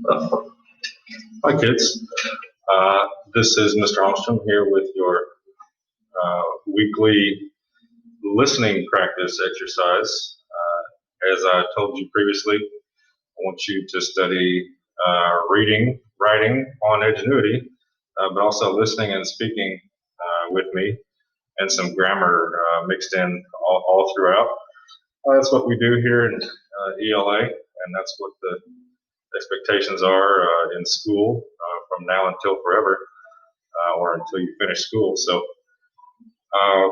Hi, kids. This is Mr. Armstrong here with your weekly listening practice exercise. As I told you previously, I want you to study reading, writing on Edgenuity, but also listening and speaking with me, and some grammar mixed in all throughout. That's what we do here in ELA, and that's what the expectations are in school from now until forever. Or until you finish school. So uh,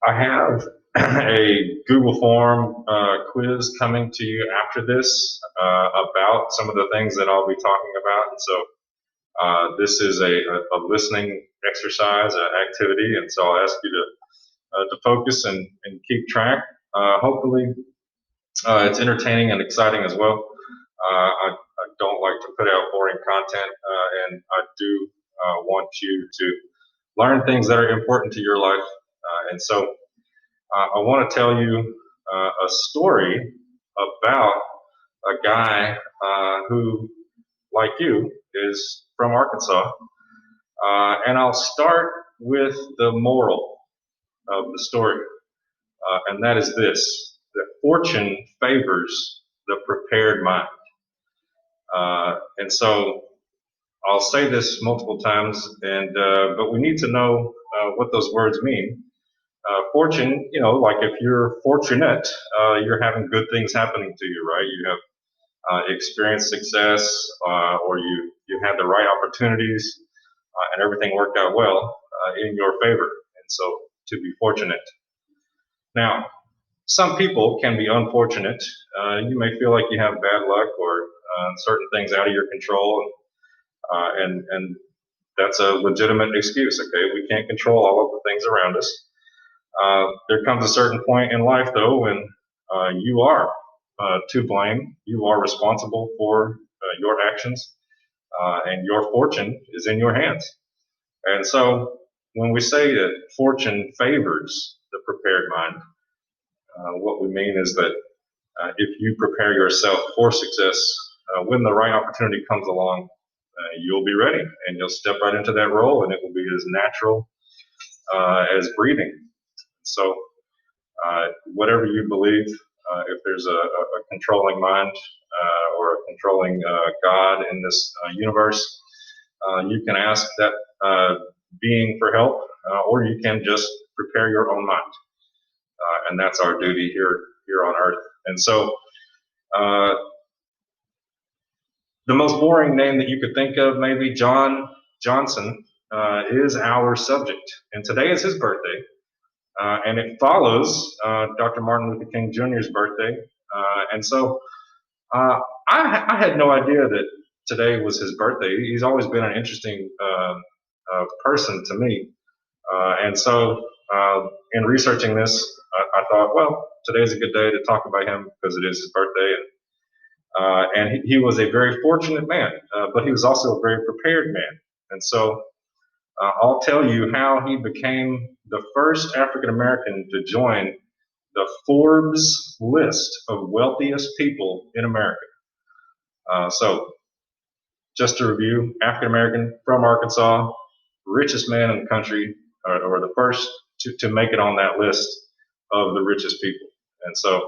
I have a Google form quiz coming to you after this about some of the things that I'll be talking about. And so this is a listening exercise, activity, and so I'll ask you to focus and keep track. Hopefully, it's entertaining and exciting as well. I don't like to put out boring content, and I do want you to learn things that are important to your life. And so I want to tell you a story about a guy who, like you, is from Arkansas. And I'll start with the moral of the story, and that is this: that fortune favors the prepared mind. And so I'll say this multiple times, and but we need to know what those words mean. Fortune, like if you're fortunate, you're having good things happening to you, right? You have experienced success, or you had the right opportunities, and everything worked out well in your favor. And so to be fortunate. Now, some people can be unfortunate. You may feel like you have bad luck or certain things out of your control, and that's a legitimate excuse. Okay, we can't control all of the things around us. There comes a certain point in life, though, when you are to blame. You are responsible for your actions, and your fortune is in your hands. And so, when we say that fortune favors the prepared mind, what we mean is that if you prepare yourself for success, when the right opportunity comes along, you'll be ready and you'll step right into that role, and it will be as natural as breathing. So, whatever you believe, if there's a controlling mind or a controlling God in this universe, you can ask that being for help, or you can just prepare your own mind, and that's our duty here on Earth. And so, the most boring name that you could think of, maybe John Johnson, is our subject, and today is his birthday. And it follows Dr. Martin Luther King Jr.'s birthday. And so I had no idea that today was his birthday. He's always been an interesting person to me. And so in researching this, I thought, well, today's a good day to talk about him because it is his birthday. And he was a very fortunate man, but he was also a very prepared man. And so I'll tell you how he became the first African American to join the Forbes list of wealthiest people in America. So, just to review, African American from Arkansas, richest man in the country, or the first to make it on that list of the richest people. And so,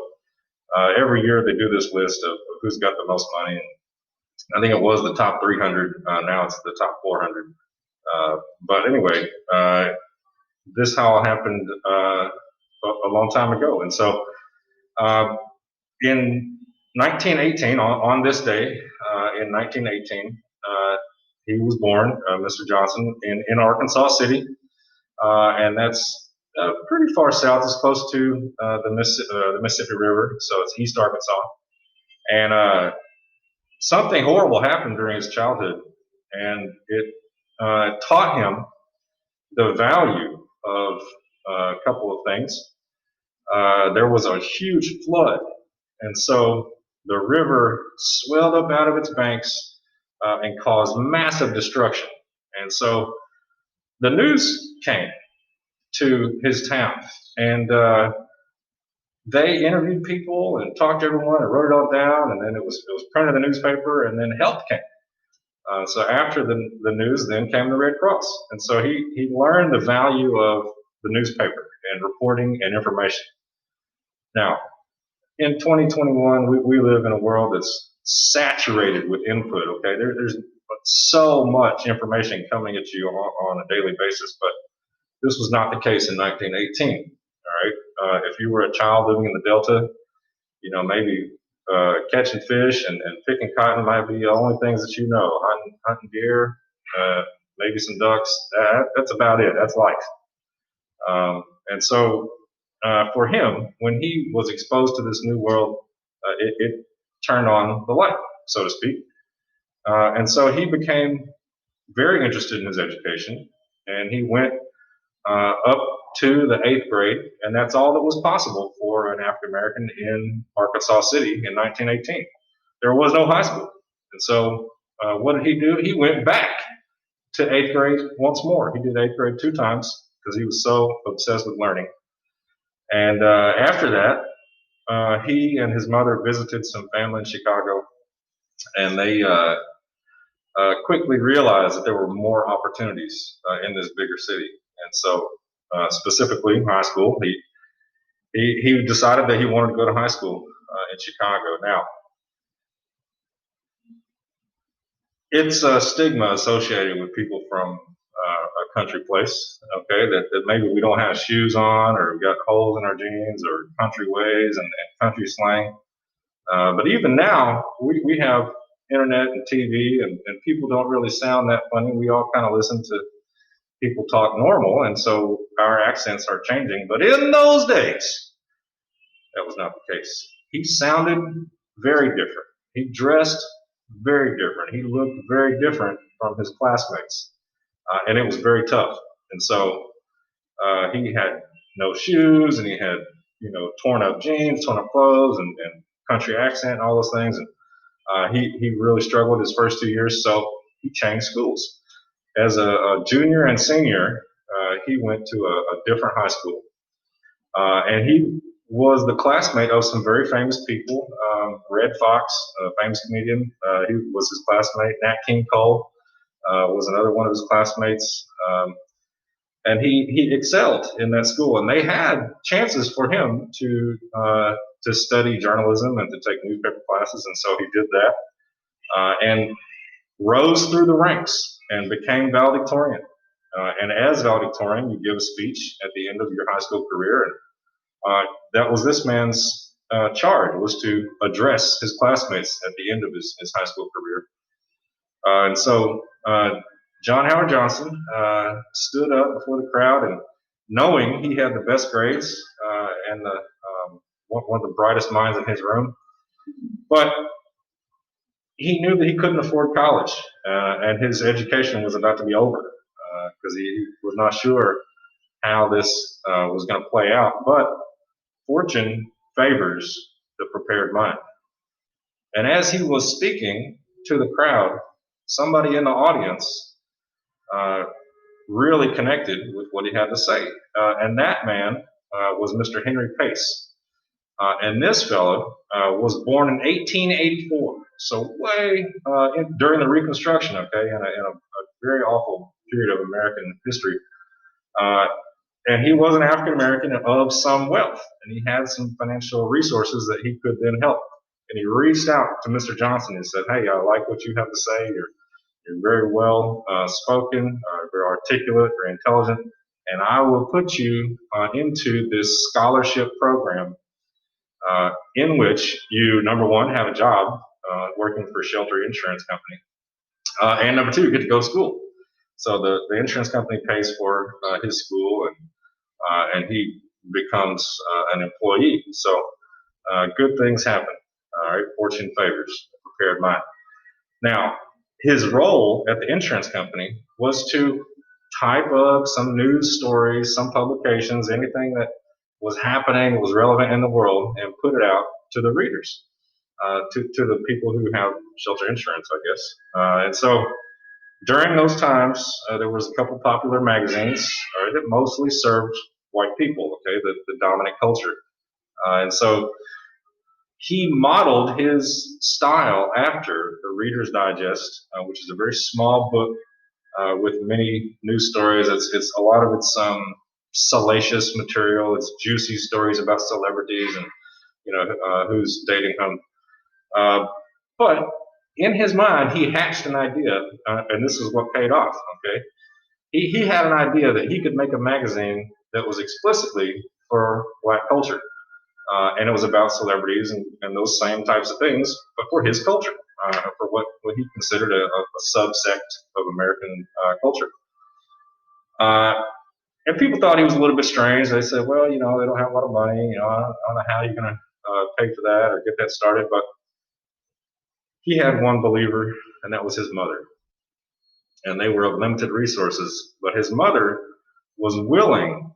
every year they do this list of who's got the most money. And I think it was the top 300. Now it's the top 400. But anyway, this all happened a long time ago. And so in 1918, on this day, in 1918, he was born, Mr. Johnson, in Arkansas City. And that's pretty far south. It's close to the Mississippi River, so it's East Arkansas. And something horrible happened during his childhood, and it taught him the value of a couple of things. There was a huge flood, and so the river swelled up out of its banks and caused massive destruction. And so the news came to his town, and they interviewed people and talked to everyone and wrote it all down, and then it was printed in the newspaper, and then help came. So after the news, then came the Red Cross, and so he learned the value of the newspaper and reporting and information. Now, in 2021, we live in a world that's saturated with input. Okay, there's so much information coming at you on a daily basis, but this was not the case in 1918. All right, if you were a child living in the Delta, maybe catching fish and picking cotton might be the only things that you know. Hunting deer, uh, maybe some ducks. That's about it. That's life. And so for him, when he was exposed to this new world, it turned on the light, so to speak. And so he became very interested in his education, and he went up to the eighth grade, and that's all that was possible for an African American in Arkansas City in 1918. There was no high school. And so what did he do? He went back to eighth grade once more. He did eighth grade two times because he was so obsessed with learning. And after that, he and his mother visited some family in Chicago, and they quickly realized that there were more opportunities in this bigger city. And so, specifically, high school, he decided that he wanted to go to high school in Chicago. Now, it's a stigma associated with people from a country place, okay, that maybe we don't have shoes on, or we've got holes in our jeans, or country ways and country slang. But even now, we have internet and TV, and people don't really sound that funny. We all kind of listen to people talk normal, and so our accents are changing. But in those days, that was not the case. He sounded very different. He dressed very different. He looked very different from his classmates, and it was very tough. And so he had no shoes, and he had torn up jeans, torn up clothes, and country accent, and all those things. And he really struggled his first 2 years, so he changed schools. As a junior and senior, he went to a different high school, and he was the classmate of some very famous people. Red Fox, a famous comedian, he was his classmate. Nat King Cole was another one of his classmates. And he excelled in that school, and they had chances for him to study journalism and to take newspaper classes, and so he did that, and rose through the ranks and became valedictorian. And as valedictorian, you give a speech at the end of your high school career, and that was this man's charge, was to address his classmates at the end of his high school career. And so John Howard Johnson stood up before the crowd, and knowing he had the best grades and one of the brightest minds in his room, but he knew that he couldn't afford college, and his education was about to be over because he was not sure how this was going to play out. But fortune favors the prepared mind. And as he was speaking to the crowd, somebody in the audience uh, really connected with what he had to say. And that man was Mr. Henry Pace. And this fellow was born in 1884, so way during the Reconstruction, okay, in a very awful period of American history. Uh, and he was an African American of some wealth, and he had some financial resources that he could then help. And he reached out to Mr. Johnson and said, "Hey, I like what you have to say. You're very well spoken, very articulate, very intelligent, and I will put you into this scholarship program in which you, number one, have a job working for a shelter insurance company, and number two, you get to go to school. So the insurance company pays for his school, and he becomes an employee. So good things happen. All right, fortune favors a prepared mind. Now, his role at the insurance company was to type up some news stories, some publications, anything that was happening, was relevant in the world, and put it out to the readers, to the people who have shelter insurance, I guess. And so during those times, there was a couple popular magazines that mostly served white people, okay, the dominant culture. And so he modeled his style after the Reader's Digest, which is a very small book with many news stories. It's a lot of it's salacious material. It's juicy stories about celebrities and who's dating whom. Uh, but in his mind, he hatched an idea, and this is what paid off. Okay, he had an idea that he could make a magazine that was explicitly for black culture, and it was about celebrities and those same types of things, but for his culture, for what he considered a subsect of American culture. Uh, and people thought he was a little bit strange. They said, well, they don't have a lot of money. I don't know how you're going to pay for that or get that started. But he had one believer, and that was his mother. And they were of limited resources. But his mother was willing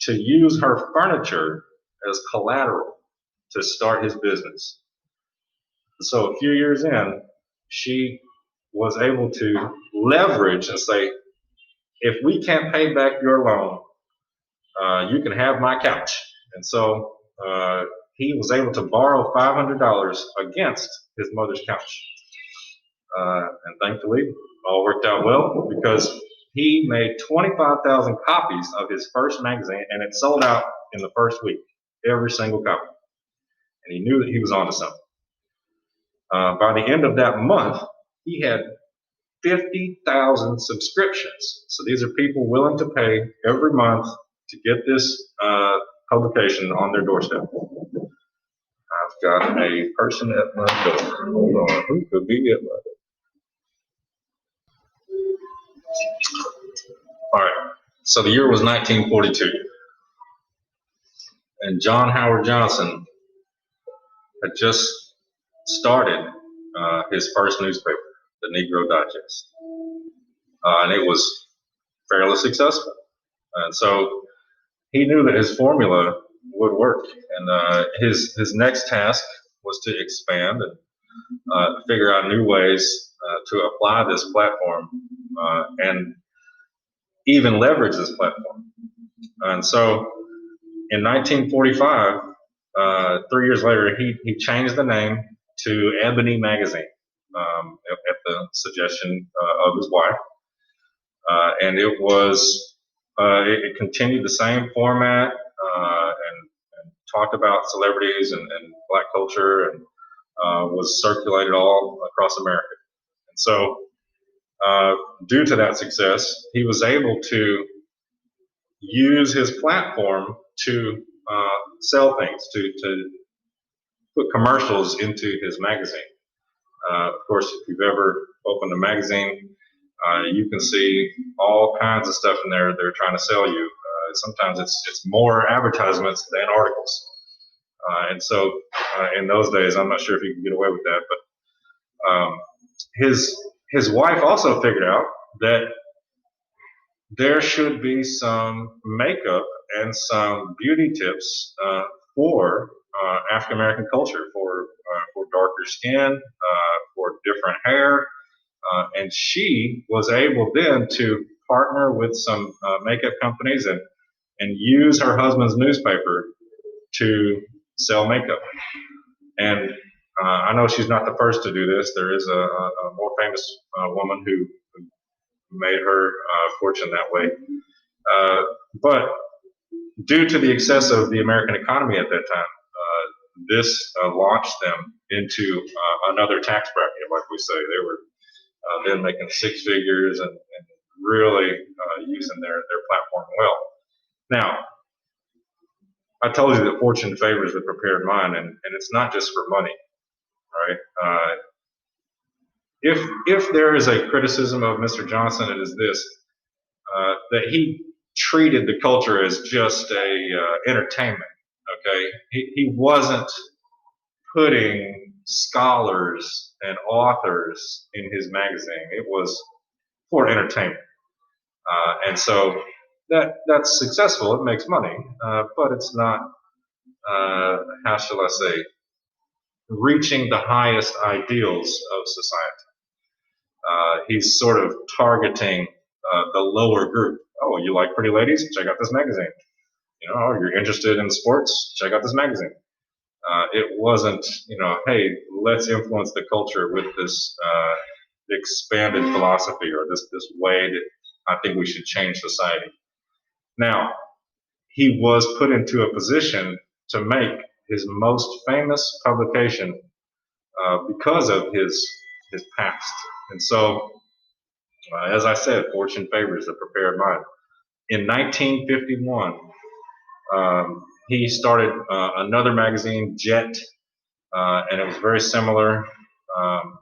to use her furniture as collateral to start his business. So a few years in, she was able to leverage and say, if we can't pay back your loan, you can have my couch. And so he was able to borrow $500 against his mother's couch. And thankfully, all worked out well because he made 25,000 copies of his first magazine, and it sold out in the first week, every single copy. And he knew that he was onto something. By the end of that month, he had 50,000 subscriptions. So these are people willing to pay every month to get this publication on their doorstep. I've got a person at my door. Hold on, who could be at my door? All right. So the year was 1942, and John Howard Johnson had just started his first newspaper, the Negro Digest, and it was fairly successful. And so he knew that his formula would work, and his next task was to expand and figure out new ways to apply this platform and even leverage this platform. And so in 1945, 3 years later, he changed the name to Ebony Magazine at the suggestion of his wife. And it continued the same format and talked about celebrities and black culture and was circulated all across America. And so, due to that success, he was able to use his platform to sell things, to put commercials into his magazine. Of course, if you've ever opened a magazine, you can see all kinds of stuff in there they're trying to sell you. Sometimes it's more advertisements than articles. And so in those days, I'm not sure if you can get away with that, but his wife also figured out that there should be some makeup and some beauty tips for African American culture, for darker skin, for different hair, and she was able then to partner with some makeup companies and use her husband's newspaper to sell makeup. And I know she's not the first to do this. There is a more famous woman who made her fortune that way. But due to the excess of the American economy at that time, this launched them into another tax bracket, like we say. They were then making six figures and really using their platform well. Now, I told you that fortune favors the prepared mind, and it's not just for money, right? If there is a criticism of Mr. Johnson, it is this, that he treated the culture as just a entertainment, okay? He wasn't putting scholars and authors in his magazine. It was for entertainment. And so that's successful. It makes money, but it's not, how shall I say, reaching the highest ideals of society. He's sort of targeting the lower group. Oh, you like pretty ladies? Check out this magazine. Oh, you're interested in sports? Check out this magazine. It wasn't, hey, let's influence the culture with this expanded philosophy or this way that I think we should change society. Now, he was put into a position to make his most famous publication because of his past. And so, as I said, fortune favors the prepared mind. In 1951, he started another magazine, Jet, and it was very similar, um,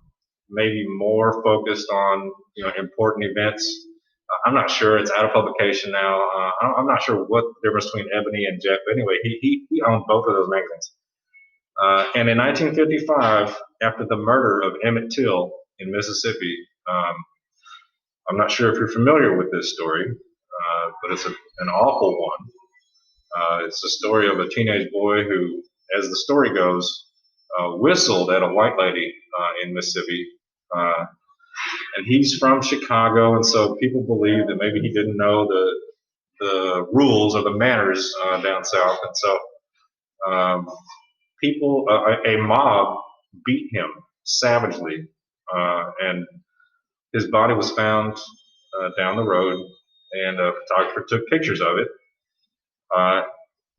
maybe more focused on important events. I'm not sure; it's out of publication now. I'm not sure what the difference between Ebony and Jet, but anyway, he owned both of those magazines. And in 1955, after the murder of Emmett Till in Mississippi, I'm not sure if you're familiar with this story, but it's an awful one. It's the story of a teenage boy who, as the story goes, whistled at a white lady in Mississippi. Uh, and he's from Chicago, and so people believe that maybe he didn't know the rules or the manners down south. And so a mob beat him savagely, and his body was found down the road, and a photographer took pictures of it. Uh,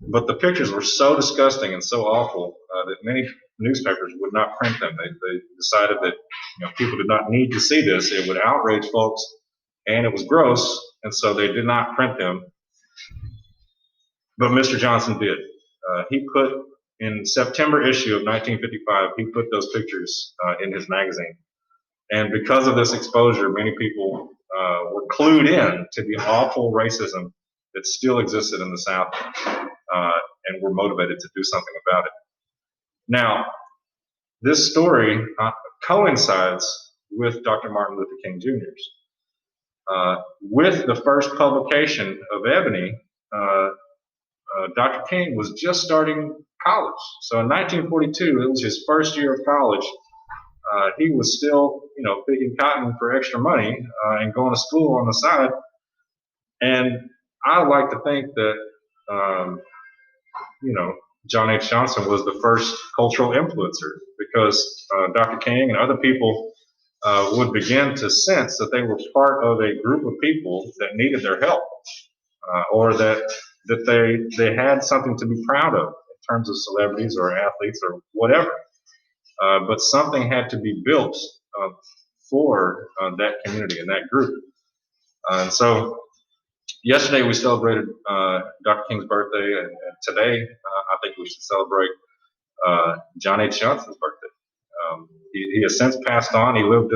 but the pictures were so disgusting and so awful that many newspapers would not print them. They decided that people did not need to see this; it would outrage folks, and it was gross, and so they did not print them. But Mr. Johnson did. He put in September issue of 1955. He put those pictures in his magazine. And because of this exposure, many people were clued in to the awful racism that still existed in the South and were motivated to do something about it. Now, this story coincides with Dr. Martin Luther King Jr.'s. With the first publication of Ebony, Dr. King was just starting college. So in 1942, it was his first year of college. He was still, picking cotton for extra money and going to school on the side. And I like to think that, you know, John H. Johnson was the first cultural influencer because Dr. King and other people would begin to sense that they were part of a group of people that needed their help or that they had something to be proud of in terms of celebrities or athletes or whatever. But something had to be built for that community and that group. And so yesterday we celebrated Dr. King's birthday, and today I think we should celebrate John H. Johnson's birthday. He has since passed on. He lived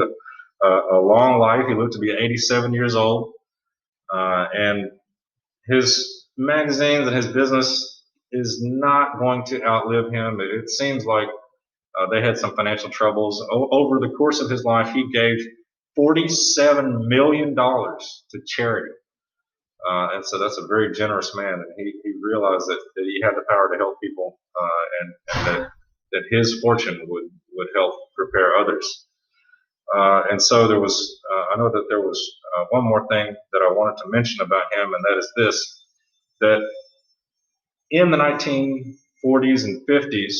a long life. He lived to be 87 years old. And his magazines and his business is not going to outlive him. It seems like they had some financial troubles. Over the course of his life, he gave $47 million to charity. And so that's a very generous man. And he realized that he had the power to help people and that his fortune would help prepare others. And so there was, I know that there was one more thing that I wanted to mention about him, and that is this, that in the 1940s and 50s,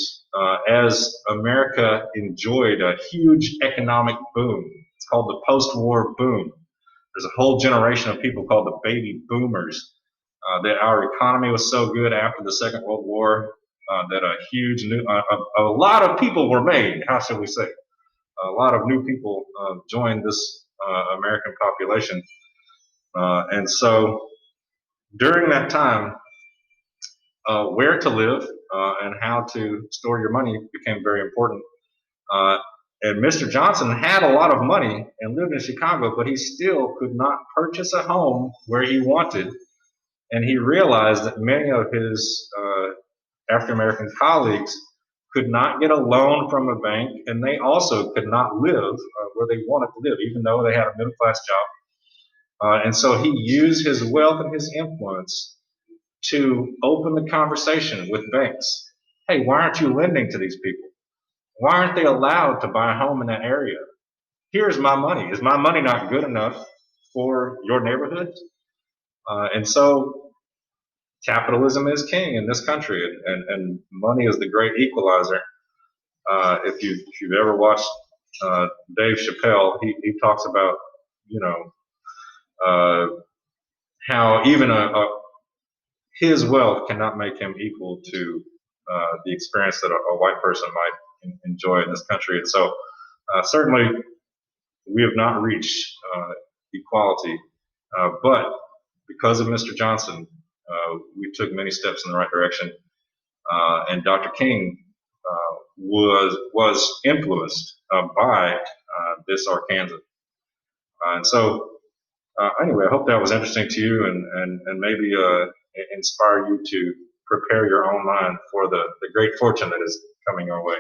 as America enjoyed a huge economic boom, it's called the post-war boom. There's a whole generation of people called the baby boomers. That our economy was so good after the Second World War that a lot of people were made. How should we say? A lot of new people joined this American population, and so during that time, where to live and how to store your money became very important. Uh, and Mr. Johnson had a lot of money and lived in Chicago, but he still could not purchase a home where he wanted. And he realized that many of his African American colleagues could not get a loan from a bank, and they also could not live where they wanted to live, even though they had a middle class job. And so he used his wealth and his influence to open the conversation with banks. Hey, why aren't you lending to these people? Why aren't they allowed to buy a home in that area? Here's my money. Is my money not good enough for your neighborhood? And so capitalism is king in this country, and money is the great equalizer. If you've ever watched Dave Chappelle, he talks about, you know, uh, how even his wealth cannot make him equal to the experience that a white person might enjoy in this country. And so, certainly, we have not reached equality, but because of Mr. Johnson, we took many steps in the right direction. And Dr. King was influenced by this Arkansas. And so, anyway, I hope that was interesting to you, and maybe inspire you to prepare your own mind for the great fortune that is coming our way.